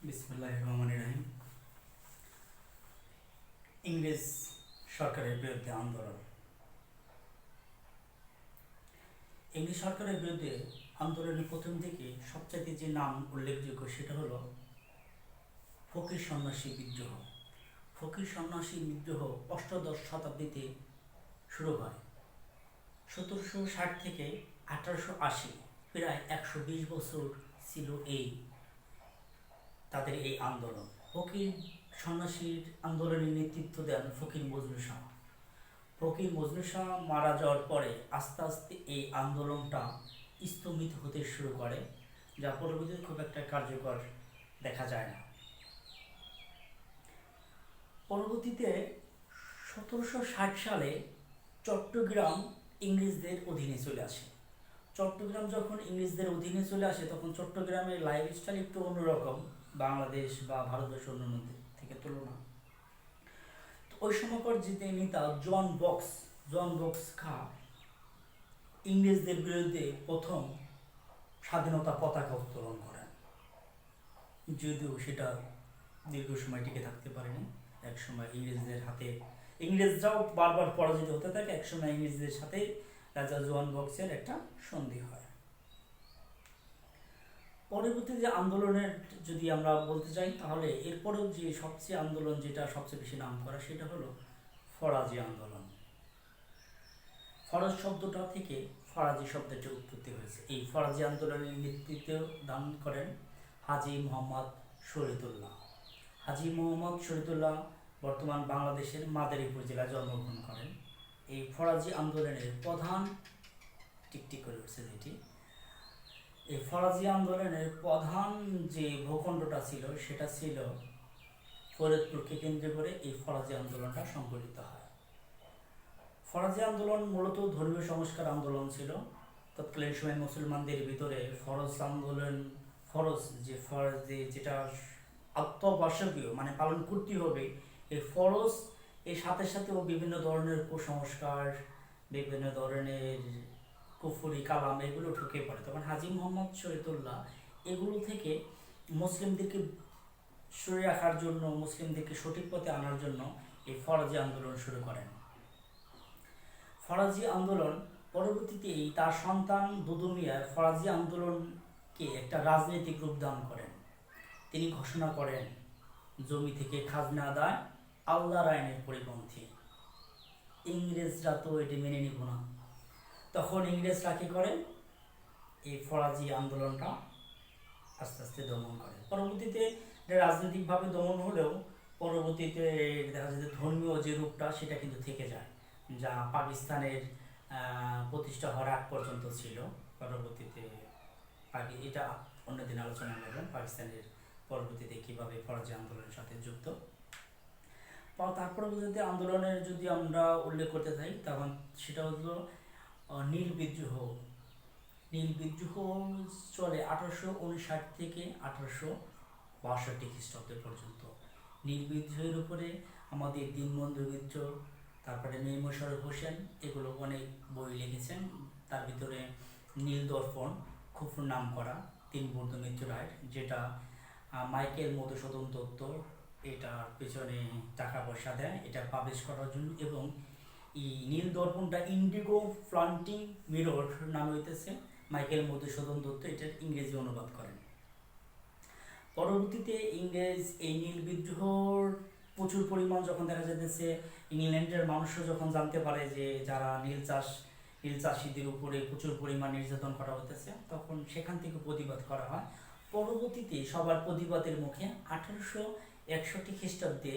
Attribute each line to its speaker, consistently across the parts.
Speaker 1: বিসমিল্লাহির রহমানির রহিম। ইংরেজ সরকারের বিরুদ্ধে আন্দোলন। ইংরেজ সরকারের বিরুদ্ধে আন্দোলনের প্রথম দিকে সবচাইতে যে নাম উল্লেখযোগ্য সেটা হলো ফকির সন্ন্যাসী বিদ্রোহ। ফকির সন্ন্যাসী বিদ্রোহ অষ্টাদশ শতাব্দীতে শুরু হয়। 1760 থেকে 1880, প্রায় 120 বছর ছিল তাদের এই আন্দোলন। ফকির সন্ন্যাসীর আন্দোলনের নেতৃত্ব দেন ফকির মজনু শাহ। ফকির মজনু শাহ মারা যাওয়ার পরে আস্তে আস্তে এই আন্দোলনটা স্তম্ভিত হতে শুরু করে, যা পরবর্তীতে খুব একটা কার্যকর দেখা যায় না। পরবর্তীতে 1760 সালে চট্টগ্রাম ইংরেজদের অধীনে চলে আসে। চট্টগ্রাম যখন ইংরেজদের অধীনে চলে আসে তখন চট্টগ্রামের লাইফস্টাইল একটু অন্যরকম, বাংলাদেশ বা ভারতবর্ষের অন্যান্য থেকে তুলনা। তো ওই সময়কার যে নেতা জন বক্স খা ইংরেজদের বিরুদ্ধে প্রথম স্বাধীনতা পতাকা উত্তোলন করেন, যদিও সেটা দীর্ঘ সময় টিকে থাকতে পারেনি। একসময় ইংরেজদের হাতে ইংরেজরাও বারবার পরাজিত হতে থাকে। একসময় ইংরেজদের সাথে রাজা জন বক্সের একটা সন্ধি হয়। পরবর্তী যে আন্দোলনের যদি আমরা বলতে চাই, তাহলে এরপরেও যে সবচেয়ে আন্দোলন যেটা সবচেয়ে বেশি নাম করা সেটা হলো ফরাজি আন্দোলন। ফরাজ শব্দটা থেকে ফরাজি শব্দটি উৎপত্তি হয়েছে। এই ফরাজি আন্দোলনের নেতৃত্ব দান করেন হাজী মোহাম্মদ শরীয়তুল্লাহ। হাজী মোহাম্মদ শরীয়তুল্লাহ বর্তমান বাংলাদেশের মাদারীপুর জেলায় জন্মগ্রহণ করেন। এই ফরাজি আন্দোলনের প্রধান টিকটিক করে উঠছে যেটি, এই ফরাজি আন্দোলনের প্রধান যে ভূখণ্ডটা ছিল সেটা ছিল ফরিদপুরকে কেন্দ্র করে এই ফরাজি আন্দোলনটা সংঘটিত হয়। ফরাজি আন্দোলন মূলত ধর্মীয় সংস্কার আন্দোলন ছিল। তৎকালীন সময় মুসলমানদের ভিতরে ফরজ যেটা আত্মবাসকীয় মানে পালন করতে হবে, এই ফরজ এর সাথে সাথেও বিভিন্ন ধরনের কুসংস্কার, বিভিন্ন ধরনের কুফরি কালাম এগুলো ঢুকে পড়ে। তখন হাজী মোহাম্মদ শরীয়তুল্লাহ এগুলো থেকে মুসলিমদেরকে সরে রাখার জন্য, মুসলিমদেরকে সঠিক পথে আনার জন্য এই ফরাজি আন্দোলন শুরু করেন। ফরাজি আন্দোলন পরবর্তীতে তার সন্তান দুদু মিয়া ফরাজি আন্দোলনকে একটা রাজনৈতিক রূপ দান করেন। তিনি ঘোষণা করেন জমি থেকে খাজনা আদায় আল্লাহর আইনের পরিপন্থী। ইংরেজরা তো এটি মেনে নিব না। তখন ইংরেজরা কি করে, এই ফরাজি আন্দোলনটা আস্তে আস্তে দমন করে। পরবর্তীতে রাজনৈতিকভাবে দমন হলেও পরবর্তীতে দেখা যায় যে ধর্মীয় যে রূপটা সেটা কিন্তু থেকে যায়, যা পাকিস্তানের প্রতিষ্ঠা হওয়ার আগ পর্যন্ত ছিল। পরবর্তীতে এটা অন্যদিন আলোচনা করবেন পাকিস্তানের পরবর্তীতে কীভাবে ফরাজি আন্দোলনের সাথে যুক্ত। তার পরবর্তীতে আন্দোলনের যদি আমরা উল্লেখ করতে চাই তখন সেটা হলো নীল বিদ্রোহ। নীল বিদ্রোহ চলে 1859 থেকে 1862 খ্রিস্টাব্দ পর্যন্ত। নীল বিদ্রোহের উপরে আমাদের দীনবন্ধু মিত্র, তারপরে মীর মোশাররফ হোসেন এগুলো অনেক বই লিখেছেন। তার ভিতরে নীল দর্পণ খুব নাম করা দীনবন্ধু মিত্র রায়ের, যেটা মাইকেল মধুসূদন দত্ত এটার পেছনে টাকা পয়সা দেয় এটা পাবলিশ করার জন্য। এবং এই নীল দর্পণটা ইন্ডিগো ফ্লান্টিং মিরর নাম হইতেছে, মাইকেল মধুসূদন দত্ত এটার ইংরেজি অনুবাদ করেন। পরবর্তীতে ইংরেজ এই নীল বিদ্রোহর প্রচুর পরিমাণ যখন দেখা যাচ্ছে, ইংল্যান্ডের মানুষও যখন জানতে পারে যে যারা নীল চাষিদের উপরে প্রচুর পরিমাণ নির্যাতন করা হতেছে, তখন সেখান থেকে প্রতিবাদ করা হয়। পরবর্তীতে সবার প্রতিবাদের মুখে 1861 খ্রিস্টাব্দে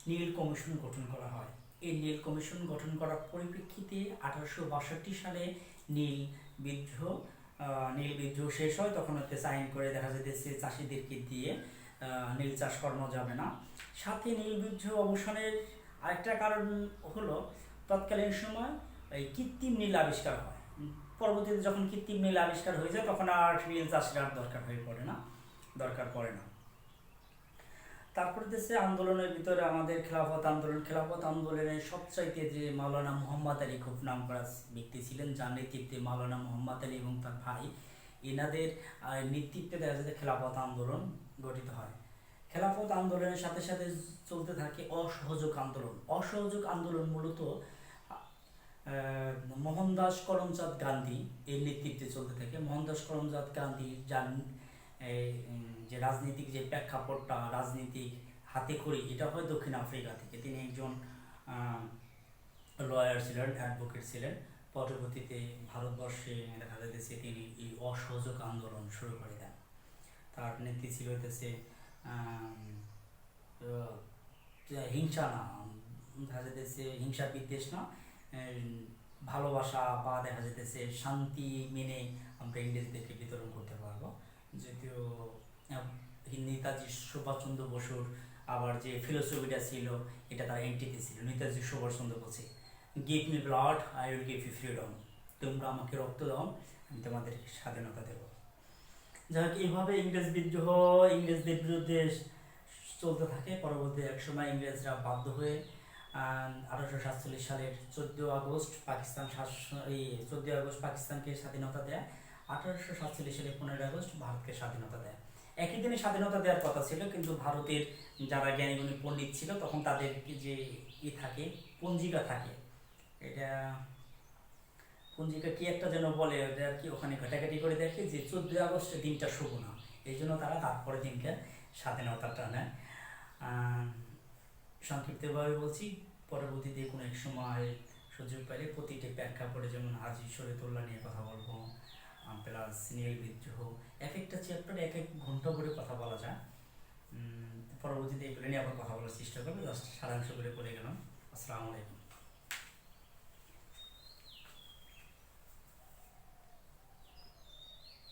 Speaker 1: নীল কমিশন গঠন করা হয়। এই নীল কমিশন গঠন করার পরিপ্রেক্ষিতে 1862 সালে নীল বিদ্রোহ শেষ হয়। তখন আইন করে দেখা যাচ্ছে চাষিদেরকে দিয়ে নীল চাষ করানো যাবে না। সাথে নীল বিদ্রোহ অবসানের আরেকটা কারণ হলো তৎকালীন সময় এই কৃত্রিম নীল আবিষ্কার হয়। পরবর্তীতে যখন কৃত্রিম নীল আবিষ্কার হয়ে যায় তখন আর নীল চাষের আর দরকার পড়ে না। তারপরে দেশে আন্দোলনের ভিতরে আমাদের খেলাফত আন্দোলনের সবচাইতে যে মাওলানা মোহাম্মদ আলী খুব নাম করা ব্যক্তি ছিলেন, যার নেতৃত্বে মাওলানা মোহাম্মদ আলী এবং তার ভাই এনাদের নেতৃত্বে দেখা যায় খেলাফত আন্দোলন গঠিত হয়। খেলাফত আন্দোলনের সাথে সাথে চলতে থাকে অসহযোগ আন্দোলন। অসহযোগ আন্দোলন মূলত মোহনদাস করমচাঁদ গান্ধী এর নেতৃত্বে চলতে থাকে। মোহনদাস করমচাঁদ গান্ধী যার যে রাজনৈতিক যে প্রেক্ষাপটটা, রাজনীতিক হাতে খড়ি, এটা হয় দক্ষিণ আফ্রিকা থেকে। তিনি একজন লয়ার ছিলেন, অ্যাডভোকেট ছিলেন। পরবর্তীতে ভারতবর্ষে দেখা যাইতেছে তিনি এই অসহযোগ আন্দোলন শুরু করে দেন। তার নেত্রী ছিল হইতেছে হিংসা না, দেখা যাইতেছে হিংসা বিদ্বেষ না, ভালোবাসা বা দেখা যাইতেছে শান্তি মেনে আমরা ইংরেজদেরকে বিতরণ করতে পারবো। যদিও নেতাজি সুভাষচন্দ্র বসুর আবার যে ফিলোসফিটা ছিল, এটা তার এন্টিতে ছিল। Netaji Subhash Chandra Bose give me blood I will give you freedom, তোমরা আমাকে রক্ত দাও, আমি তোমাদেরকে স্বাধীনতা দেব। যাই হোক, এইভাবে ইংরেজ বিদ্রোহ ইংরেজদের বিরুদ্ধে চলতে থাকে। পরবর্তী এক সময় ইংরেজরা বাধ্য হয়ে 1847 সালের 14 আগস্ট পাকিস্তানকে স্বাধীনতা দেয়। 1847 সালে 15 আগস্ট ভারতকে স্বাধীনতা দেয়। একই দিনে স্বাধীনতা দেওয়ার কথা ছিল, কিন্তু ভারতের যারা জ্ঞানীগুণী পণ্ডিত ছিল তখন তাদের যে থাকে পঞ্জিকা থাকে, এটা পঞ্জিকা কি একটা যেন বলে, ওটা আর কি, ওখানে ঘাটাঘাটি করে দেখে যে 14 আগস্টের দিনটা শুভ না, এই জন্য তারা তারপরে দিনকে স্বাধীনতাটা নেয়। সংক্ষিপ্তভাবে বলছি, পরবর্তীতে কোনো এক সময় সুযোগ পেলে প্রতিটি প্রেক্ষাপটে, যেমন হাজি শরীয়তুল্লাহ নিয়ে কথা বলবো, প্লাস নীল বিদ্রোহ, এক একটা চ্যাপ্টারে এক এক ঘন্টা করে কথা বলা যায়। পরবর্তীতে এগুলো নিয়ে আবার কথা বলার চেষ্টা করবো। জাস্ট সারাংশ করে বলে গেলাম। আসসালামু আলাইকুম।